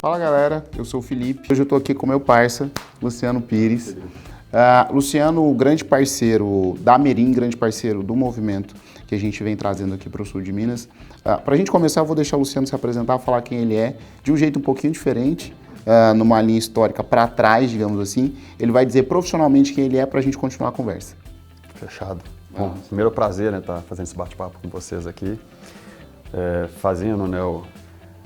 Fala galera, eu sou o Felipe. Hoje eu tô aqui com meu parça, Luciano Pires. Luciano, grande parceiro da Merim, grande parceiro do movimento que a gente vem trazendo aqui para o sul de Minas. Para a gente começar, eu vou deixar o Luciano se apresentar, falar quem ele é, de um jeito um pouquinho diferente, numa linha histórica para trás, digamos assim. Ele vai dizer profissionalmente quem ele é para a gente continuar a conversa. Fechado. Bom, primeiro prazer, né, estar fazendo esse bate-papo com vocês aqui, fazendo, né,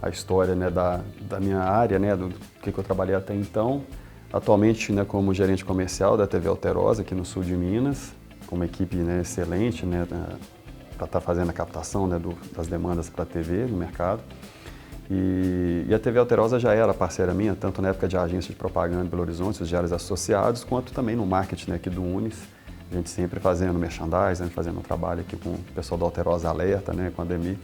a história, né, da minha área, né, do que eu trabalhei até então. Atualmente, né, como gerente comercial da TV Alterosa, aqui no sul de Minas, com uma equipe, né, excelente, né, para estar fazendo a captação, né, das demandas para a TV no mercado. E a TV Alterosa já era parceira minha, tanto na época de agência de propaganda em Belo Horizonte, os diários associados, quanto também no marketing, né, aqui do Unis. A gente sempre fazendo merchandising, fazendo um trabalho aqui com o pessoal da Alterosa Alerta, né, com a Ademir.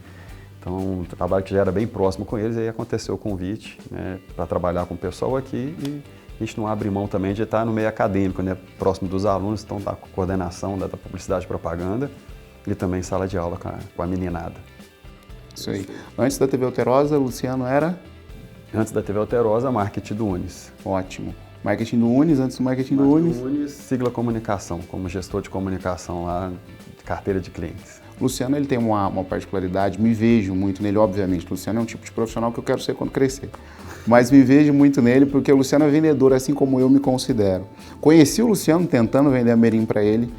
Então, um trabalho que já era bem próximo com eles, aí aconteceu o convite, né, para trabalhar com o pessoal aqui e a gente não abre mão também de estar no meio acadêmico, né, próximo dos alunos, então da coordenação da publicidade e propaganda e também sala de aula com a meninada. Isso aí. Antes da TV Alterosa, Luciano era? Antes da TV Alterosa, marketing do Unis. Ótimo. Marketing do Unis, antes do marketing do Unis? Sigla comunicação, como gestor de comunicação lá, de carteira de clientes. Luciano, ele tem uma particularidade, me vejo muito nele, obviamente. Luciano é um tipo de profissional que eu quero ser quando crescer. Mas me vejo muito nele porque o Luciano é vendedor, assim como eu me considero. Conheci o Luciano tentando vender a Merim para ele,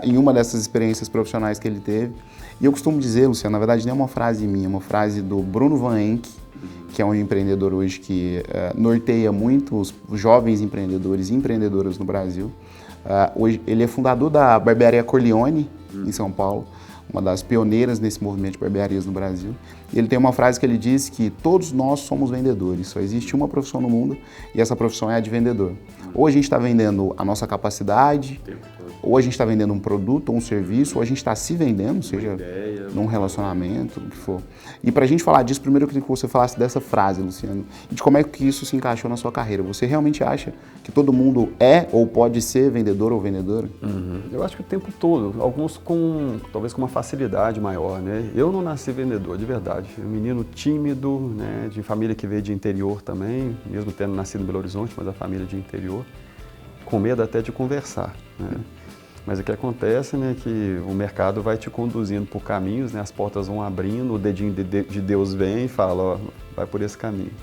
em uma dessas experiências profissionais que ele teve. E eu costumo dizer, Luciano, na verdade não é uma frase minha, é uma frase do Bruno Van Enck, que é um empreendedor hoje que norteia muito os jovens empreendedores e empreendedoras no Brasil. Hoje ele é fundador da Barbearia Corleone, em São Paulo, uma das pioneiras nesse movimento de barbearias no Brasil. E ele tem uma frase que ele diz que todos nós somos vendedores, só existe uma profissão no mundo e essa profissão é a de vendedor. Ou a gente está vendendo a nossa capacidade, ou a gente está vendendo um produto ou um serviço, ou a gente está se vendendo, seja num relacionamento, o que for. E para a gente falar disso, primeiro eu queria que você falasse dessa frase, Luciano, e de como é que isso se encaixou na sua carreira. Você realmente acha que todo mundo é ou pode ser vendedor ou vendedora? Eu acho que o tempo todo, alguns talvez com uma facilidade maior, né? Eu não nasci vendedor, de verdade. Um menino tímido, né, de família que veio de interior também, mesmo tendo nascido em Belo Horizonte, mas a família de interior, com medo até de conversar, né? Mas o que acontece, né, que o mercado vai te conduzindo por caminhos, né, as portas vão abrindo, o dedinho de Deus vem e fala, ó, vai por esse caminho.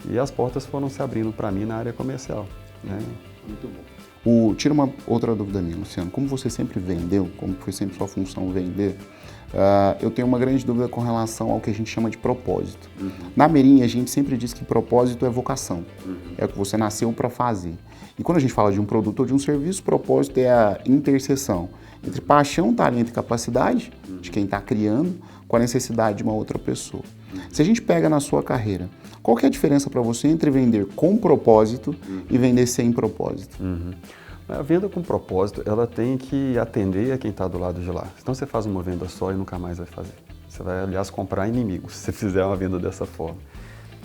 E as portas foram se abrindo para mim na área comercial, né? Muito bom. Tira uma outra dúvida minha, Luciano. Como você sempre vendeu, como foi sempre sua função vender, eu tenho uma grande dúvida com relação ao que a gente chama de propósito. Na Merim, a gente sempre diz que propósito é vocação, é o que você nasceu para fazer. E quando a gente fala de um produto ou de um serviço, propósito é a interseção entre paixão, talento e capacidade de quem está criando com a necessidade de uma outra pessoa. Se a gente pega na sua carreira, qual que é a diferença para você entre vender com propósito e vender sem propósito? A venda com propósito, ela tem que atender a quem está do lado de lá. Senão você faz uma venda só e nunca mais vai fazer. Você vai, aliás, comprar inimigos se você fizer uma venda dessa forma.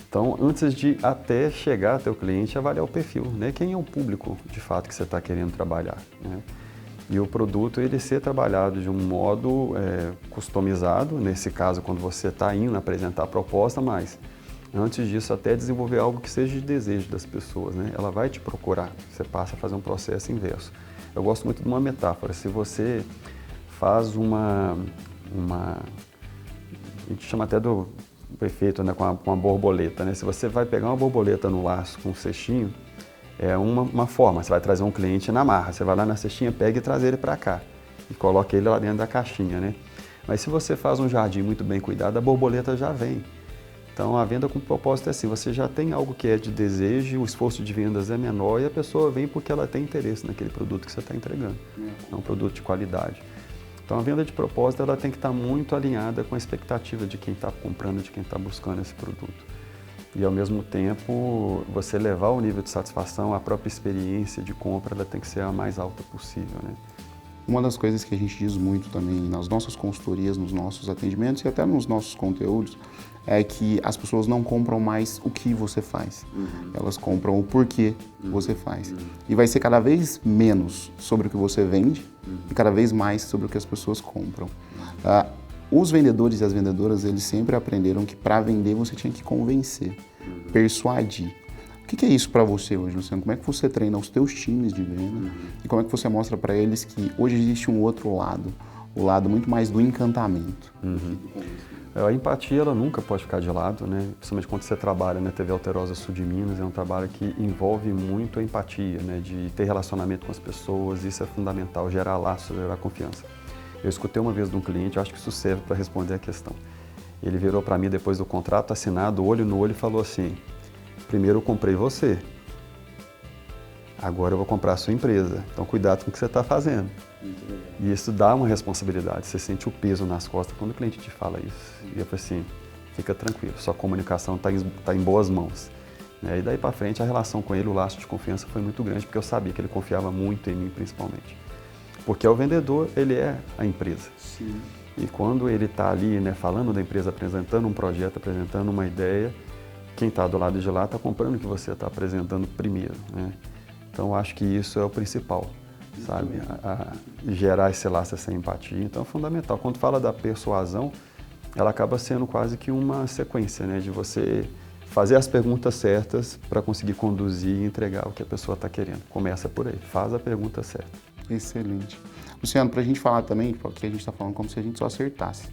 Então, antes de até chegar até o cliente, avaliar o perfil, né? Quem é o público, de fato, que você está querendo trabalhar, né? E o produto, ele ser trabalhado de um modo customizado, nesse caso, quando você está indo apresentar a proposta, mas antes disso, até desenvolver algo que seja de desejo das pessoas, né? Ela vai te procurar, você passa a fazer um processo inverso. Eu gosto muito de uma metáfora, se você faz a gente chama até do efeito, né, com uma borboleta, né? Se você vai pegar uma borboleta no laço com um cestinho, é uma forma, você vai trazer um cliente na marra, você vai lá na cestinha, pega e traz ele para cá e coloca ele lá dentro da caixinha, né? Mas se você faz um jardim muito bem cuidado, a borboleta já vem. Então, a venda com propósito é assim, você já tem algo que é de desejo, o esforço de vendas é menor e a pessoa vem porque ela tem interesse naquele produto que você está entregando. É um produto de qualidade. Então, a venda de propósito ela tem que estar muito alinhada com a expectativa de quem está comprando, de quem está buscando esse produto. E, ao mesmo tempo, você levar o nível de satisfação, a própria experiência de compra, ela tem que ser a mais alta possível, né? Uma das coisas que a gente diz muito também nas nossas consultorias, nos nossos atendimentos e até nos nossos conteúdos, é que as pessoas não compram mais o que você faz. Elas compram o porquê você faz. E vai ser cada vez menos sobre o que você vende e cada vez mais sobre o que as pessoas compram. Os vendedores e as vendedoras, eles sempre aprenderam que para vender você tinha que convencer. persuadir. O que é isso para você hoje, Luciano? Como é que você treina os teus times de venda e como é que você mostra para eles que hoje existe um outro lado, o lado muito mais do encantamento? A empatia, ela nunca pode ficar de lado, né? Principalmente quando você trabalha na TV Alterosa Sul de Minas, é um trabalho que envolve muito a empatia, né? De ter relacionamento com as pessoas, isso é fundamental, gerar laço, gerar confiança. Eu escutei uma vez de um cliente, acho que isso serve para responder a questão. Ele virou para mim depois do contrato assinado, olho no olho, e falou assim: primeiro eu comprei você, agora eu vou comprar a sua empresa, então cuidado com o que você está fazendo. E isso dá uma responsabilidade, você sente o peso nas costas quando o cliente te fala isso. E eu falei assim, fica tranquilo, sua comunicação está em boas mãos. E daí para frente a relação com ele, o laço de confiança foi muito grande, porque eu sabia que ele confiava muito em mim principalmente. Porque o vendedor, ele é a empresa. Sim. E quando ele está ali, né, falando da empresa, apresentando um projeto, apresentando uma ideia, quem está do lado de lá está comprando o que você está apresentando primeiro, né? Então, eu acho que isso é o principal, sabe? Gerar esse laço, essa empatia. Então, é fundamental. Quando fala da persuasão, ela acaba sendo quase que uma sequência, né? De você fazer as perguntas certas para conseguir conduzir e entregar o que a pessoa está querendo. Começa por aí, faz a pergunta certa. Excelente. Luciano, pra gente falar também, porque a gente tá falando como se a gente só acertasse.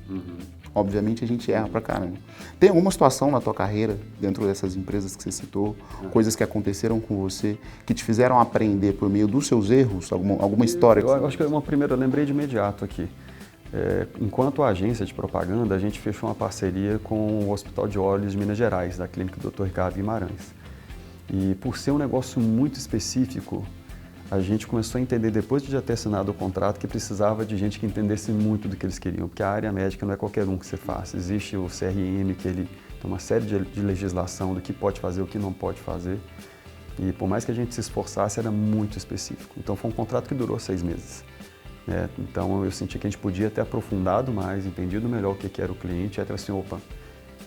Obviamente a gente erra pra caramba. Tem alguma situação na tua carreira, dentro dessas empresas que você citou, coisas que aconteceram com você, que te fizeram aprender por meio dos seus erros, alguma história? Eu acho que uma primeira, eu lembrei de imediato aqui. Enquanto agência de propaganda, a gente fechou uma parceria com o Hospital de Olhos de Minas Gerais, da clínica Dr. Ricardo Guimarães. E por ser um negócio muito específico, a gente começou a entender, depois de já ter assinado o contrato, que precisava de gente que entendesse muito do que eles queriam, porque a área médica não é qualquer um que você faz. Existe o CRM, que ele tem uma série de legislação do que pode fazer, o que não pode fazer. E por mais que a gente se esforçasse, era muito específico. Então foi um contrato que durou 6 meses. Então eu senti que a gente podia ter aprofundado mais, entendido melhor o que era o cliente, e aí falei assim, opa,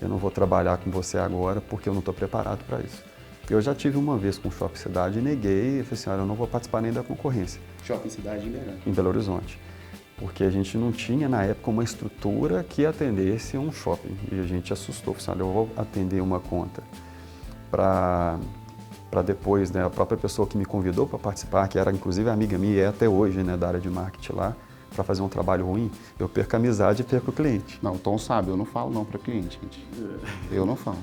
eu não vou trabalhar com você agora porque eu não estou preparado para isso. Eu já tive uma vez com o Shopping Cidade e neguei e falei assim, olha, eu não vou participar nem da concorrência. Shopping Cidade em Belo Horizonte. Porque a gente não tinha, na época, uma estrutura que atendesse um shopping. E a gente assustou, falei assim, olha, eu vou atender uma conta para depois, né, a própria pessoa que me convidou para participar, que era inclusive amiga minha e é até hoje, né, da área de marketing lá, para fazer um trabalho ruim, eu perco a amizade e perco o cliente. Não, o Tom sabe, eu não falo não para cliente, gente. Eu não falo.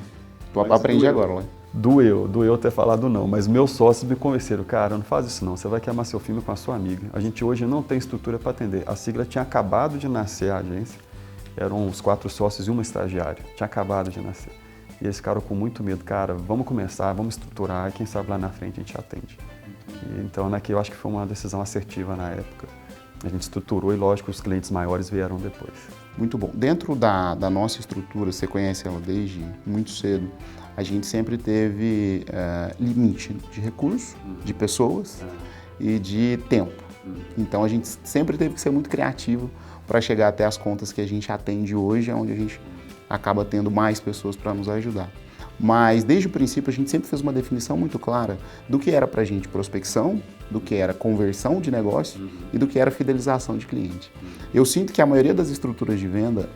Tu aprende agora, né? Doeu ter falado não, mas meus sócios me convenceram, cara, não faz isso não, você vai queimar seu filme com a sua amiga. A gente hoje não tem estrutura para atender. A sigla tinha acabado de nascer, a agência, eram uns 4 sócios e uma estagiária, tinha acabado de nascer. E eles ficaram com muito medo, cara, vamos começar, vamos estruturar, e quem sabe lá na frente a gente atende. Então, eu acho que foi uma decisão assertiva na época. A gente estruturou e, lógico, os clientes maiores vieram depois. Muito bom. Dentro da nossa estrutura, você conhece ela desde muito cedo, a gente sempre teve limite de recurso, de pessoas e de tempo. Então, a gente sempre teve que ser muito criativo para chegar até as contas que a gente atende hoje, onde a gente acaba tendo mais pessoas para nos ajudar. Mas, desde o princípio, a gente sempre fez uma definição muito clara do que era para a gente prospecção, do que era conversão de negócio e do que era fidelização de cliente. Eu sinto que a maioria das estruturas de venda,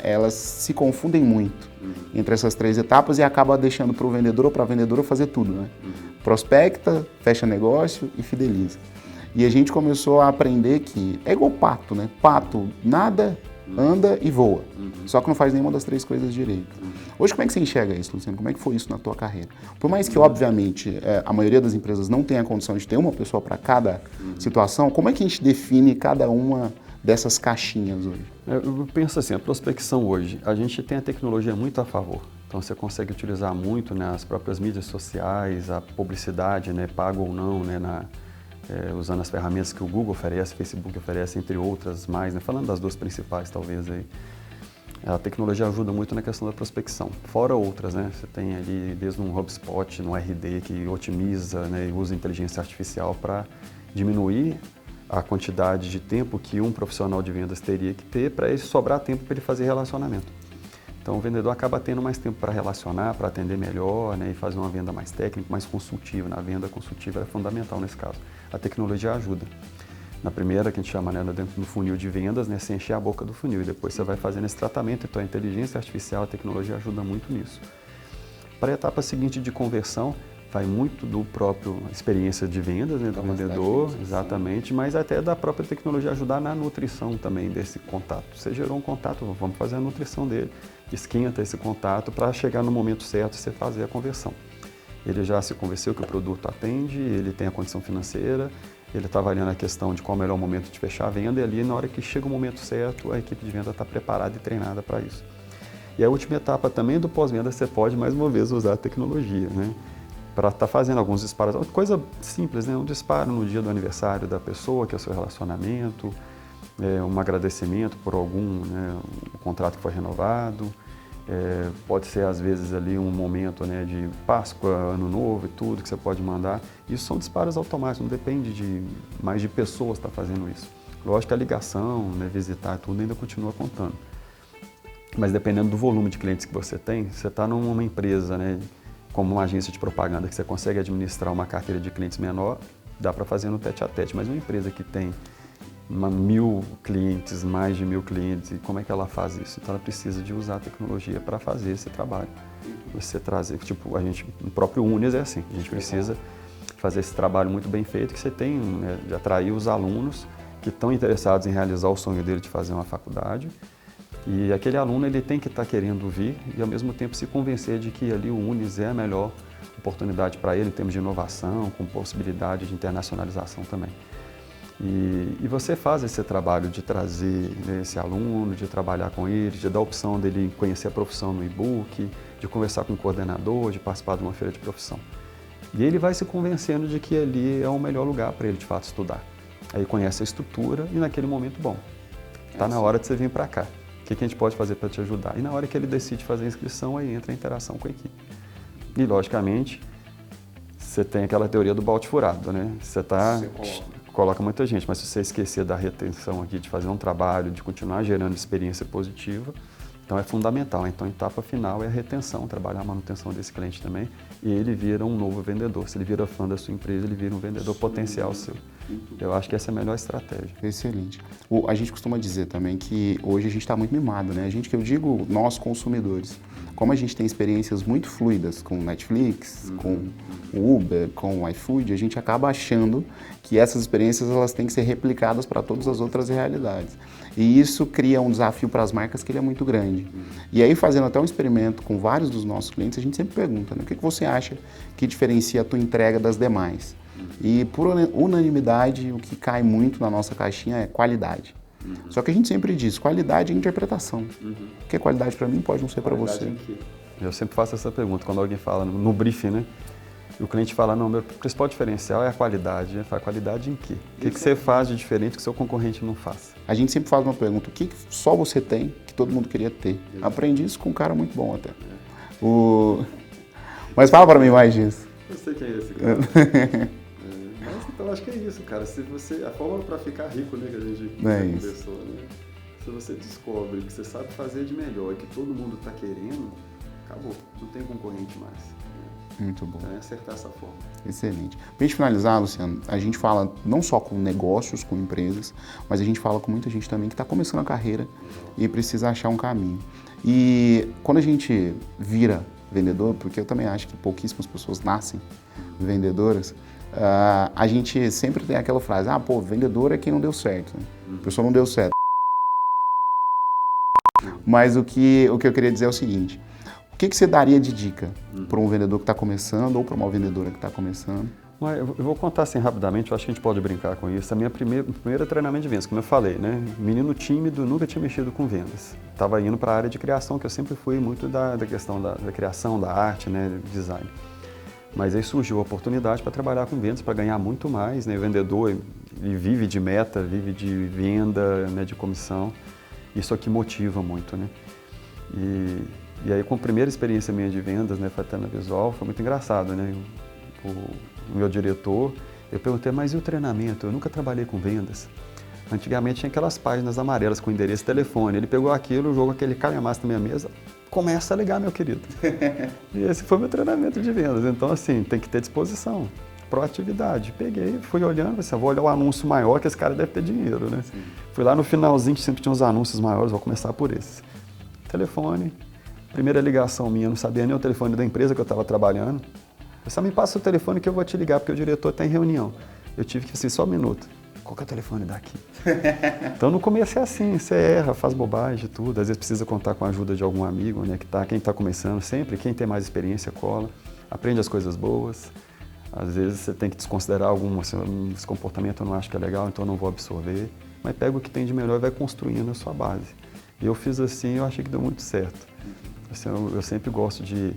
elas se confundem muito entre essas 3 etapas e acaba deixando para o vendedor ou para a vendedora fazer tudo, né? Prospecta, fecha negócio e fideliza. E a gente começou a aprender que é igual pato, né? Pato nada, anda e voa. Só que não faz nenhuma das 3 coisas direito. Hoje, como é que você enxerga isso, Luciano? Como é que foi isso na tua carreira? Por mais que, obviamente, a maioria das empresas não tenha a condição de ter uma pessoa para cada situação, como é que a gente define cada uma dessas caixinhas hoje? Eu penso assim, a prospecção hoje, a gente tem a tecnologia muito a favor. Então, você consegue utilizar muito, né, as próprias mídias sociais, a publicidade, né, pago ou não, né, usando as ferramentas que o Google oferece, o Facebook oferece, entre outras mais, né, falando das 2 principais, talvez, aí. A tecnologia ajuda muito na questão da prospecção, fora outras, né? Você tem ali desde um HubSpot, no RD, que otimiza, né, e usa inteligência artificial para diminuir a quantidade de tempo que um profissional de vendas teria que ter para ele sobrar tempo para ele fazer relacionamento. Então, o vendedor acaba tendo mais tempo para relacionar, para atender melhor, né, e fazer uma venda mais técnica, mais consultiva. A venda consultiva é fundamental nesse caso. A tecnologia ajuda. Na primeira, que a gente chama, né, dentro do funil de vendas, né, você encher a boca do funil e depois você vai fazendo esse tratamento. Então, a inteligência artificial, a tecnologia ajuda muito nisso. para a etapa seguinte de conversão, vai muito do próprio experiência de vendas, né, do vendedor, exatamente, mas até da própria tecnologia ajudar na nutrição também desse contato. Você gerou um contato, vamos fazer a nutrição dele, esquenta esse contato para chegar no momento certo e você fazer a conversão. Ele já se convenceu que o produto atende, ele tem a condição financeira, ele está avaliando a questão de qual é o melhor momento de fechar a venda e ali, na hora que chega o momento certo, a equipe de venda está preparada e treinada para isso. E a última etapa também do pós-venda, você pode, mais uma vez, usar a tecnologia, né? Para estar fazendo alguns disparos, coisa simples, né? Um disparo no dia do aniversário da pessoa, que é o seu relacionamento, um agradecimento por algum, né, um contrato que foi renovado, pode ser às vezes ali um momento, né, de Páscoa, Ano Novo e tudo que você pode mandar. Isso são disparos automáticos, não depende de mais de pessoas estar fazendo isso. Lógico que a ligação, né, visitar tudo ainda continua contando. Mas dependendo do volume de clientes que você tem, você está numa empresa, né, como uma agência de propaganda, que você consegue administrar uma carteira de clientes menor, dá para fazer no tete-a-tete. Mas uma empresa que tem 1.000 clientes, mais de 1.000 clientes, e como é que ela faz isso? Então ela precisa de usar a tecnologia para fazer esse trabalho. Você trazer, tipo, a gente, no próprio Unis é assim, a gente precisa fazer esse trabalho muito bem feito, que você tem, né, de atrair os alunos que estão interessados em realizar o sonho dele de fazer uma faculdade. E aquele aluno ele tem que estar querendo vir e ao mesmo tempo se convencer de que ali o Unis é a melhor oportunidade para ele em termos de inovação, com possibilidade de internacionalização também. E você faz esse trabalho de trazer, né, esse aluno, de trabalhar com ele, de dar a opção dele conhecer a profissão no e-book, de conversar com o coordenador, de participar de uma feira de profissão. E ele vai se convencendo de que ali é o melhor lugar para ele de fato estudar. Aí conhece a estrutura e naquele momento, bom, está na hora de você vir para cá. O que a gente pode fazer para te ajudar? E na hora que ele decide fazer a inscrição, aí entra a interação com a equipe. E, logicamente, você tem aquela teoria do balde furado, né? Você coloca muita gente, mas se você esquecer da retenção aqui, de fazer um trabalho, de continuar gerando experiência positiva, então é fundamental. Então, a etapa final é a retenção, trabalhar a manutenção desse cliente também, e ele vira um novo vendedor. Se ele vira fã da sua empresa, ele vira um vendedor potencial seu. Eu acho que essa é a melhor estratégia. Excelente. A gente costuma dizer também que hoje a gente está muito mimado, né? A gente, que eu digo, nós consumidores, como a gente tem experiências muito fluidas com Netflix, com o Uber, com o iFood, a gente acaba achando que essas experiências elas têm que ser replicadas para todas as outras realidades. E isso cria um desafio para as marcas que ele é muito grande. E aí, fazendo até um experimento com vários dos nossos clientes, a gente sempre pergunta, né, o que você acha que diferencia a tua entrega das demais? E por unanimidade, o que cai muito na nossa caixinha é qualidade. Só que a gente sempre diz, qualidade é interpretação. O que é qualidade para mim pode não ser para você. Eu sempre faço essa pergunta quando alguém fala no briefing, né? E o cliente fala, não, meu principal diferencial é a qualidade. Eu falo, qualidade em quê? O que você faz de diferente que o seu concorrente não faz? A gente sempre faz uma pergunta, o que só você tem que todo mundo queria ter? Aprendi isso com um cara muito bom até. Mas fala para mim mais disso. Eu sei quem é esse cara. Mas então acho que é isso, cara. Se você, a forma para ficar rico, né, que a gente conversou, né? Se você descobre que você sabe fazer de melhor e que todo mundo está querendo, acabou. Não tem concorrente mais. Muito bom. Então é acertar essa forma. Excelente. Para a gente finalizar, Luciano, a gente fala não só com negócios, com empresas, mas a gente fala com muita gente também que está começando a carreira e precisa achar um caminho. E quando a gente vira vendedor, porque eu também acho que pouquíssimas pessoas nascem vendedoras, a gente sempre tem aquela frase, vendedor é quem não deu certo. Né? A pessoa não deu certo. Mas o que eu queria dizer é o seguinte, o que você daria de dica para um vendedor que está começando ou para uma vendedora que está começando? Eu vou contar assim rapidamente, eu acho que a gente pode brincar com isso. A minha primeira treinamento de vendas, como eu falei, né? Menino tímido, nunca tinha mexido com vendas. Estava indo para a área de criação, que eu sempre fui muito da questão da criação, da arte, né? Design. Mas aí surgiu a oportunidade para trabalhar com vendas, para ganhar muito mais, né? O vendedor ele vive de meta, vive de venda, né? De comissão. Isso aqui motiva muito, né? E aí, com a primeira experiência minha de vendas, né, foi até na Visual, foi muito engraçado, né? O meu diretor, eu perguntei, mas e o treinamento? Eu nunca trabalhei com vendas. Antigamente tinha aquelas páginas amarelas com endereço e telefone. Ele pegou aquilo, jogou aquele calhamaço na minha mesa, começa a ligar, meu querido. E esse foi meu treinamento de vendas. Então, assim, tem que ter disposição, proatividade. Peguei, fui olhando, assim, vou olhar o anúncio maior, que esse cara deve ter dinheiro, né? Sim. Fui lá no finalzinho, que sempre tinha uns anúncios maiores, vou começar por esse. Telefone. Primeira ligação minha, não sabia nem o telefone da empresa que eu estava trabalhando. Eu só me passa o telefone que eu vou te ligar, porque o diretor está em reunião. Eu tive que assim, só um minuto. Qual que é o telefone daqui? Então no começo é assim, você erra, faz bobagem, tudo. Às vezes precisa contar com a ajuda de algum amigo, né? Quem está começando sempre, quem tem mais experiência cola, aprende as coisas boas. Às vezes você tem que desconsiderar esse comportamento, eu não acho que é legal, então eu não vou absorver. Mas pega o que tem de melhor e vai construindo a sua base. E eu fiz assim, eu achei que deu muito certo. Assim, eu sempre gosto de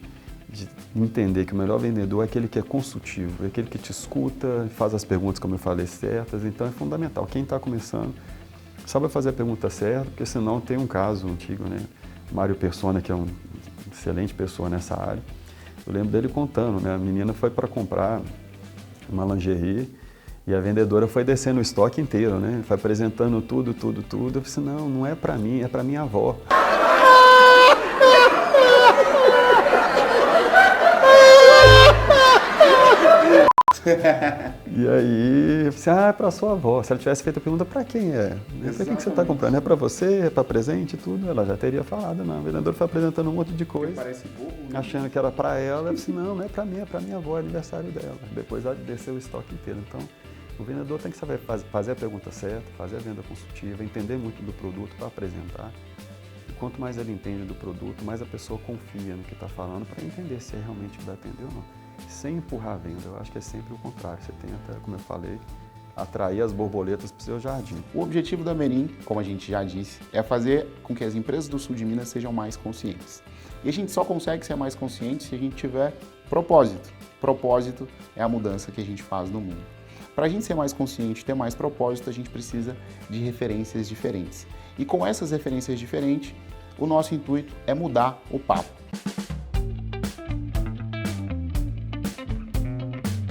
entender que o melhor vendedor é aquele que é consultivo, é aquele que te escuta, faz as perguntas, como eu falei, certas. Então é fundamental. Quem está começando, sabe fazer a pergunta certa, porque senão tem um caso antigo, né? Mário Persona, que é uma excelente pessoa nessa área. Eu lembro dele contando, né? A menina foi para comprar uma lingerie e a vendedora foi descendo o estoque inteiro, né? Foi apresentando tudo. Eu falei assim, não é para mim, é para minha avó. E aí, eu falei, é para sua avó. Se ela tivesse feito a pergunta, para quem é? Para quem que você está comprando? É para você? É para presente e tudo? Ela já teria falado, não. O vendedor foi apresentando um monte de coisa, Parece bobo, né? achando que era para ela. Eu disse, não é para mim, é para minha avó, é aniversário dela. Depois ela desceu o estoque inteiro. Então, o vendedor tem que saber fazer a pergunta certa, fazer a venda consultiva, entender muito do produto para apresentar. E quanto mais ele entende do produto, mais a pessoa confia no que está falando para entender se realmente vai atender ou não. Sem empurrar a venda, eu acho que é sempre o contrário. Você tenta, como eu falei, atrair as borboletas para o seu jardim. O objetivo da Merim, como a gente já disse, é fazer com que as empresas do sul de Minas sejam mais conscientes. E a gente só consegue ser mais consciente se a gente tiver propósito. Propósito é a mudança que a gente faz no mundo. Para a gente ser mais consciente, ter mais propósito, a gente precisa de referências diferentes. E com essas referências diferentes, o nosso intuito é mudar o papo.